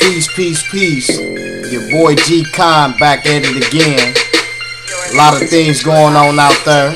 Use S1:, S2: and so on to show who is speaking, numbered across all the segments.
S1: Peace, peace, peace. Your boy G Con back at it again. A lot of things going on out there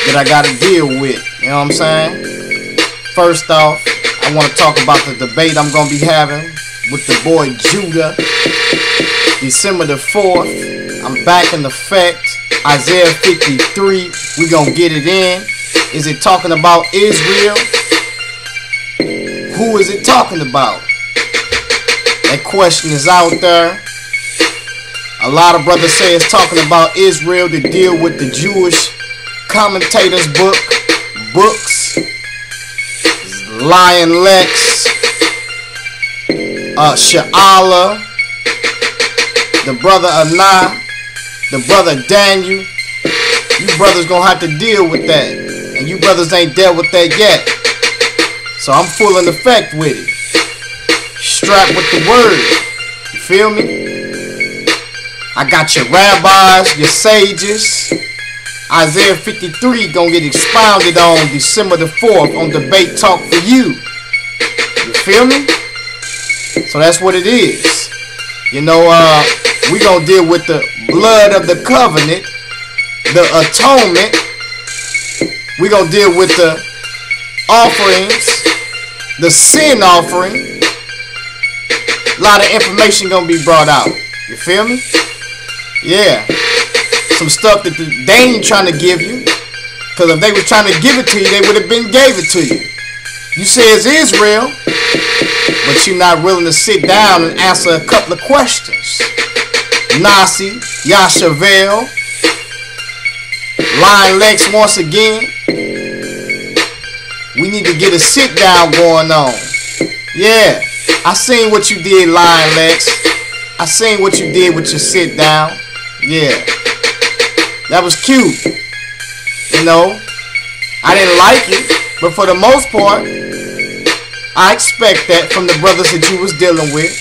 S1: that I gotta deal with. You know what I'm saying? First off, I want to talk about the debate I'm gonna be having with the boy Judah. December the 4th. I'm back in effect. Isaiah 53. We gonna get it in. Is it talking about Israel? Who is it talking about? That question is out there. A lot of brothers say it's talking about Israel to deal with the Jewish commentators' books. Lion Lexx, Sha'ala, the brother Anah, the brother Daniel. You brothers gonna have to deal with that. And you brothers ain't dealt with that yet. So I'm full in effect with it. Strapped with the word. You feel me? I got your rabbis, your sages. Isaiah 53 gonna get expounded on December the 4th on Debate Talk for You. You feel me? So that's what it is. You know, we gonna deal with the blood of the covenant, the atonement. We gonna deal with the offerings, the sin offering. A lot of information gonna be brought out. You feel me? Yeah. Some stuff that they ain't trying to give you. Because if they were trying to give it to you, they would have been gave it to you. You say it's Israel, but you're not willing to sit down and answer a couple of questions. Nasi, Yashavel, Lion Lexx once again. We need to get a sit down going on. Yeah, I seen what you did, Lion Lexx. I seen what you did with your sit down. Yeah, that was cute. You know, I didn't like it, but for the most part, I expect that from the brothers that you was dealing with.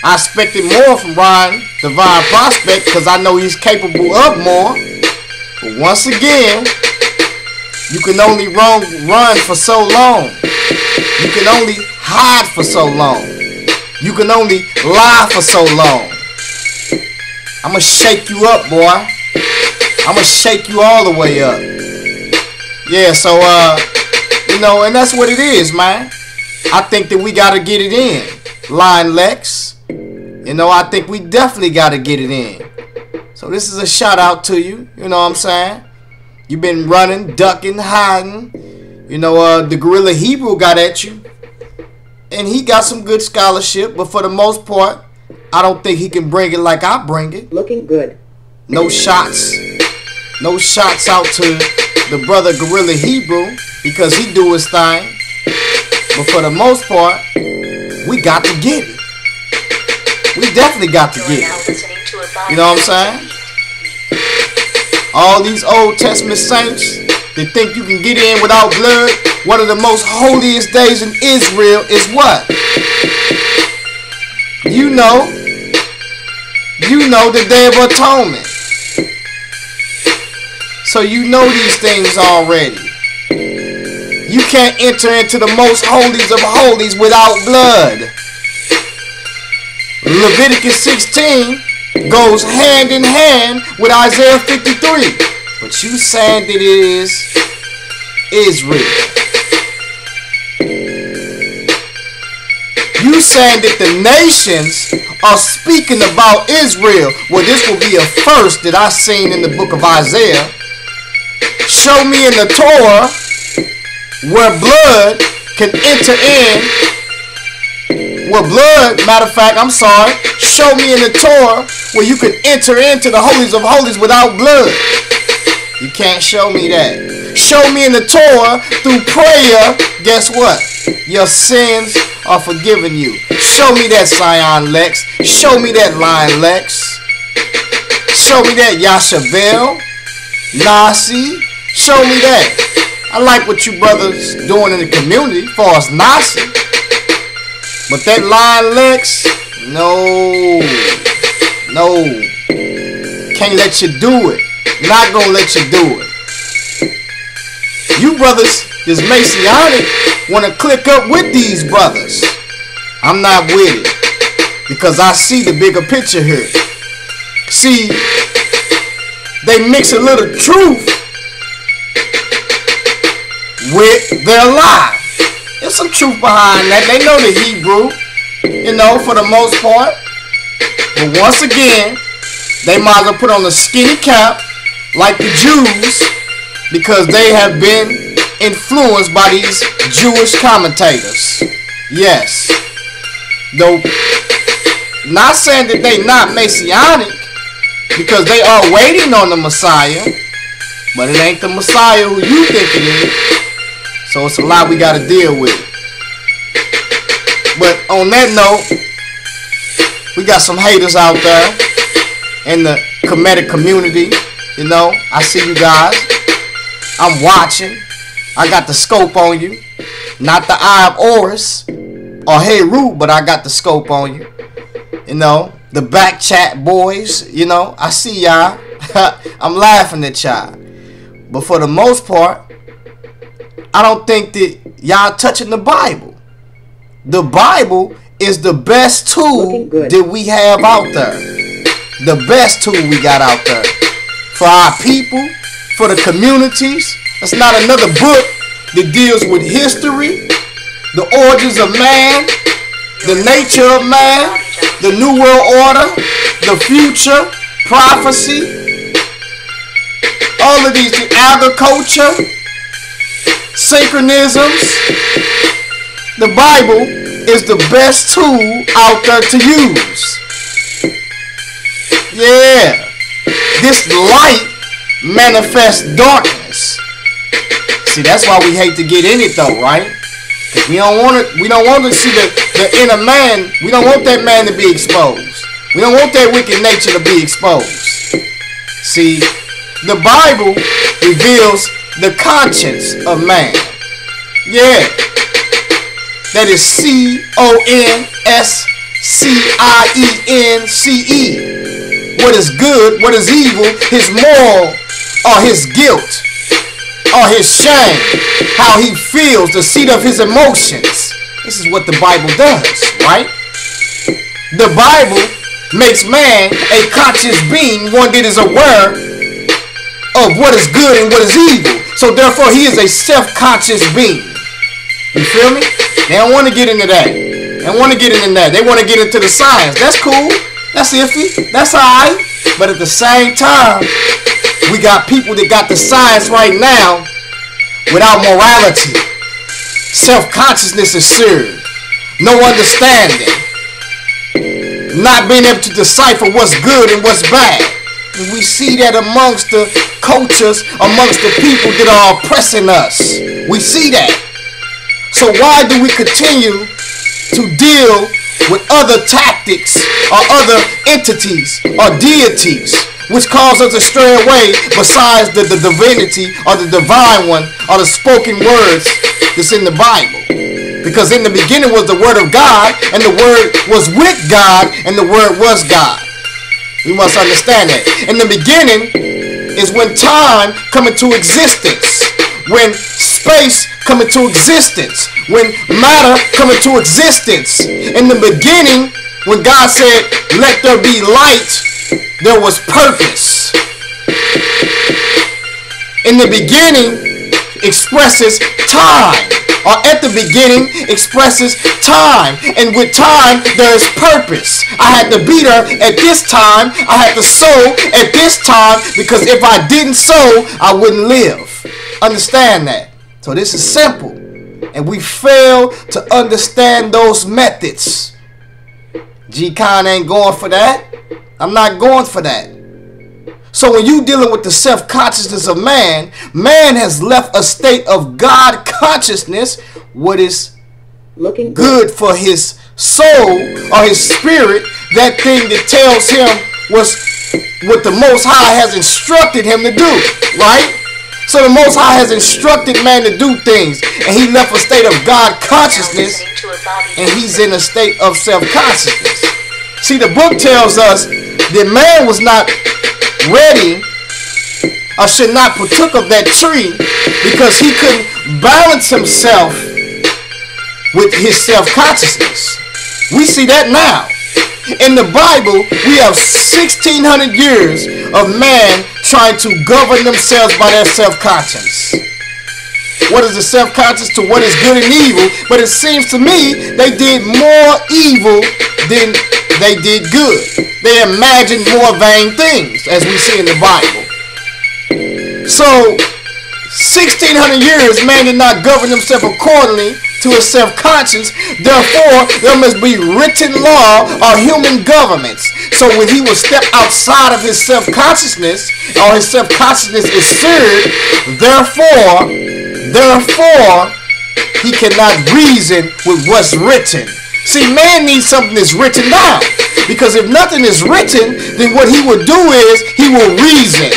S1: I expected more from Ryan, Divine Prospect, because I know he's capable of more. But once again, you can only run for so long. You can only hide for so long. You can only lie for so long. I'ma shake you up, boy. I'ma shake you all the way up. Yeah, so you know, and that's what it is, man. I think that we gotta get it in. Lion Lexx. You know, I think we definitely gotta get it in. So this is a shout out to you. You know what I'm saying? You've been running, ducking, hiding. You know, the Gorilla Hebrew got at you. And he got some good scholarship, but for the most part, I don't think he can bring it like I bring it.
S2: Looking good.
S1: No shots. No shots out to the brother Gorilla Hebrew because he do his thing. But for the most part, we got to get it. We definitely got to get it. You know what I'm saying? All these Old Testament saints, they think you can get in without blood. One of the most holiest days in Israel is what? You know the Day of Atonement. So you know these things already. You can't enter into the most holies of holies without blood. Leviticus 16 goes hand in hand with Isaiah 53. But you saying that it is Israel. You saying that the nations are speaking about Israel. Well, this will be a first that I seen in the book of Isaiah. Show me in the Torah where blood can enter in. Where blood, matter of fact, I'm sorry. Show me in the Torah where you can enter into the holies of holies without blood. You can't show me that. Show me in the Torah through prayer. Guess what? Your sins are forgiven you. Show me that, Lion Lexx. Show me that, Lion Lexx. Show me that, Yashavel, Nasi. Show me that. I like what you brothers doing in the community as far as Nasi. But that Lion Lexx, no. Can't let you do it. Not gonna let you do it. You brothers, this Messianic, want to click up with these brothers. I'm not with it. because I see the bigger picture here. See, they mix a little truth with their lie. There's some truth behind that. They know the Hebrew, for the most part. But once again, they might as well put on a skinny cap like the Jews, because they have been influenced by these Jewish commentators. Yes. Though, not saying that they not Messianic, because they are waiting on the Messiah, but it ain't the Messiah who you think it is. So it's a lot we got to deal with. But on that note, we got some haters out there in the comedic community. I see you guys. I'm watching. I got the scope on you. Not the eye of Horus or Hey Root, but I got the scope on you. The back chat boys, I see y'all. I'm laughing at y'all. But for the most part, I don't think that y'all touching the Bible. The Bible is the best tool that we have out there. The best tool we got out there. For our people, for the communities. It's not another book that deals with history, the origins of man, the nature of man, the New World Order, the future, prophecy, all of these, the agriculture, synchronisms. The Bible is the best tool out there to use. Yeah. This light manifests darkness. See, that's why we hate to get in it though, right? We don't want to see the inner man. We don't want that man to be exposed. We don't want that wicked nature to be exposed. See, the Bible reveals the conscience of man. Yeah. That is CONSCIENCE. What is good, what is evil, his moral, or his guilt, or his shame, how he feels, the seat of his emotions. This is what the Bible does, right? The Bible makes man a conscious being, one that is aware of what is good and what is evil. So therefore he is a self-conscious being. You feel me? They don't want to get into that. They don't want to get into that. They want to get into the science. That's cool. That's iffy. That's alright. But at the same time, we got people that got the science right now without morality. Self-consciousness is served. No understanding. Not being able to decipher what's good and what's bad. And we see that amongst the cultures, amongst the people that are oppressing us. We see that. So why do we continue to deal with other tactics or other entities or deities which cause us to stray away besides the divinity or the divine one or the spoken words that's in the Bible? Because in the beginning was the Word of God, and the Word was with God, and the Word was God. We must understand that. In the beginning is when time come into existence, when space come into existence, when matter come into existence. In the beginning, when God said, let there be light, there was purpose. In the beginning expresses time, or at the beginning expresses time, and with time there is purpose. I had to be there at this time. I had to sow at this time, because if I didn't sow, I wouldn't live. Understand that. So this is simple, and we fail to understand those methods. G-Con ain't going for that. I'm not going for that. So when you dealing with the self-consciousness of man, man has left a state of God consciousness, what is looking good for his soul or his spirit, that thing that tells him what the Most High has instructed him to do, right? So the Most High has instructed man to do things, and he left a state of God consciousness, and he's in a state of self-consciousness. See, the book tells us that man was not ready or should not partook of that tree because he couldn't balance himself with his self-consciousness. We see that now. In the Bible, we have 1,600 years of man trying to govern themselves by their self-conscience. What is the self-conscious to what is good and evil? But it seems to me they did more evil than they did good. They imagined more vain things, as we see in the Bible. So, 1,600 years, man did not govern himself accordingly to his self-conscience. Therefore, there must be written law or human governments. So when he will step outside of his self-consciousness, or his self-consciousness is seared, therefore, he cannot reason with what's written. See, man needs something that's written down. Because if nothing is written, then what he will do is he will reason.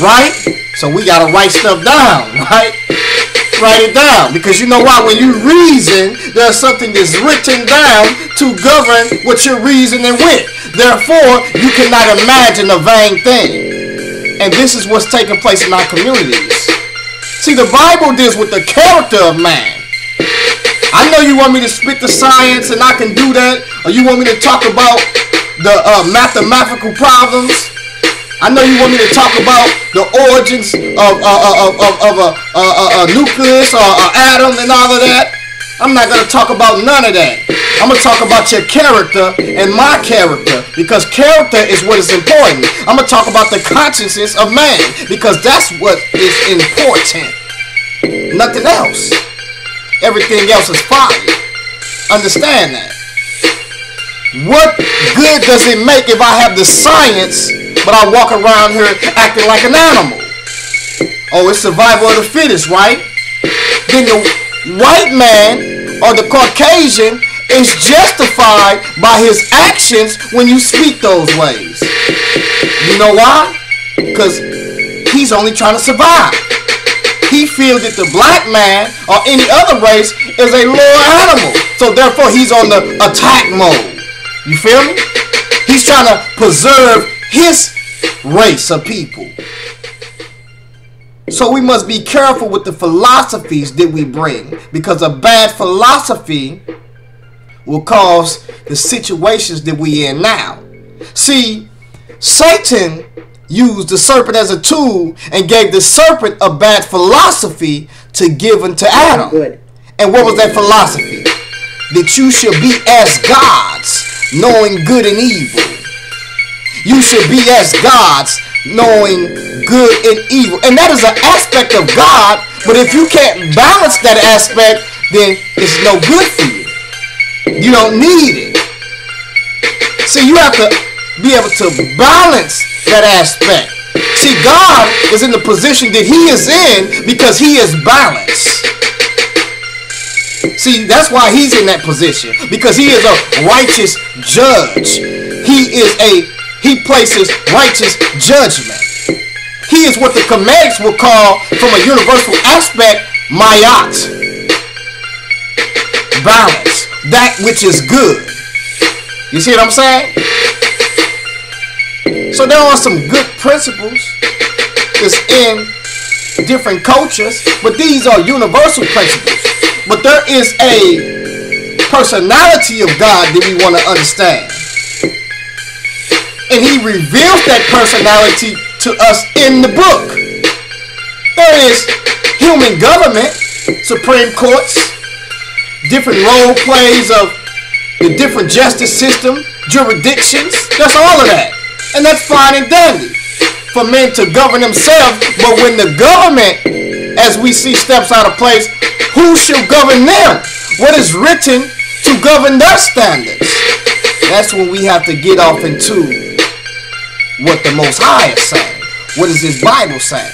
S1: Right? So we got to write stuff down, right? Write it down. Because you know why? When you reason, there's something that's written down to govern what you're reasoning with. Therefore, you cannot imagine a vain thing. And this is what's taking place in our communities. See, the Bible deals with the character of man. I know you want me to spit the science and I can do that. Or you want me to talk about the mathematical problems. I know you want me to talk about the origins of a nucleus or an atom and all of that. I'm not going to talk about none of that. I'm going to talk about your character and my character, because character is what is important. I'm going to talk about the consciousness of man, because that's what is important. Nothing else. Everything else is folly. Understand that. What good does it make if I have the science, but I walk around here acting like an animal? Oh, it's survival of the fittest, right? Then the white man or the Caucasian is justified by his actions when you speak those ways. You know why? Because he's only trying to survive. He feels that the black man or any other race is a lower animal. So therefore he's on the attack mode. You feel me? He's trying to preserve his race of people. So we must be careful with the philosophies that we bring, because a bad philosophy will cause the situations that we in now. See, Satan used the serpent as a tool and gave the serpent a bad philosophy to give unto Adam. Good. And what was that philosophy? That you should be as gods, knowing good and evil. You should be as gods, knowing good and evil. And that is an aspect of God, but if you can't balance that aspect, then it's no good for you. You don't need it. See, you have to be able to balance that aspect. See, God is in the position that he is in because he is balanced. See, that's why he's in that position, because he is a righteous judge. He places righteous judgment. He is what the Comedics will call, from a universal aspect, mayat. Balance. That which is good. You see what I'm saying? So there are some good principles that's in different cultures, but these are universal principles. But there is a personality of God that we want to understand. And he reveals that personality to us in the book. There is human government, Supreme Courts, different role plays of the different justice system, jurisdictions. That's all of that. And that's fine and dandy for men to govern themselves. But when the government, as we see, steps out of place, who shall govern them? What is written to govern their standards? That's when we have to get off into what the Most High is saying. What is his Bible saying?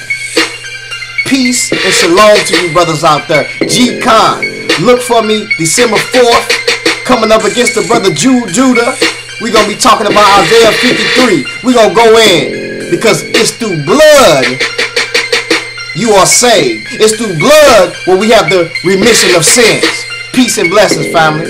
S1: Peace and shalom to you brothers out there. G-Con, look for me December 4th, coming up against the brother Judah. We're going to be talking about Isaiah 53. We're going to go in because it's through blood you are saved. It's through blood where we have the remission of sins. Peace and blessings, family.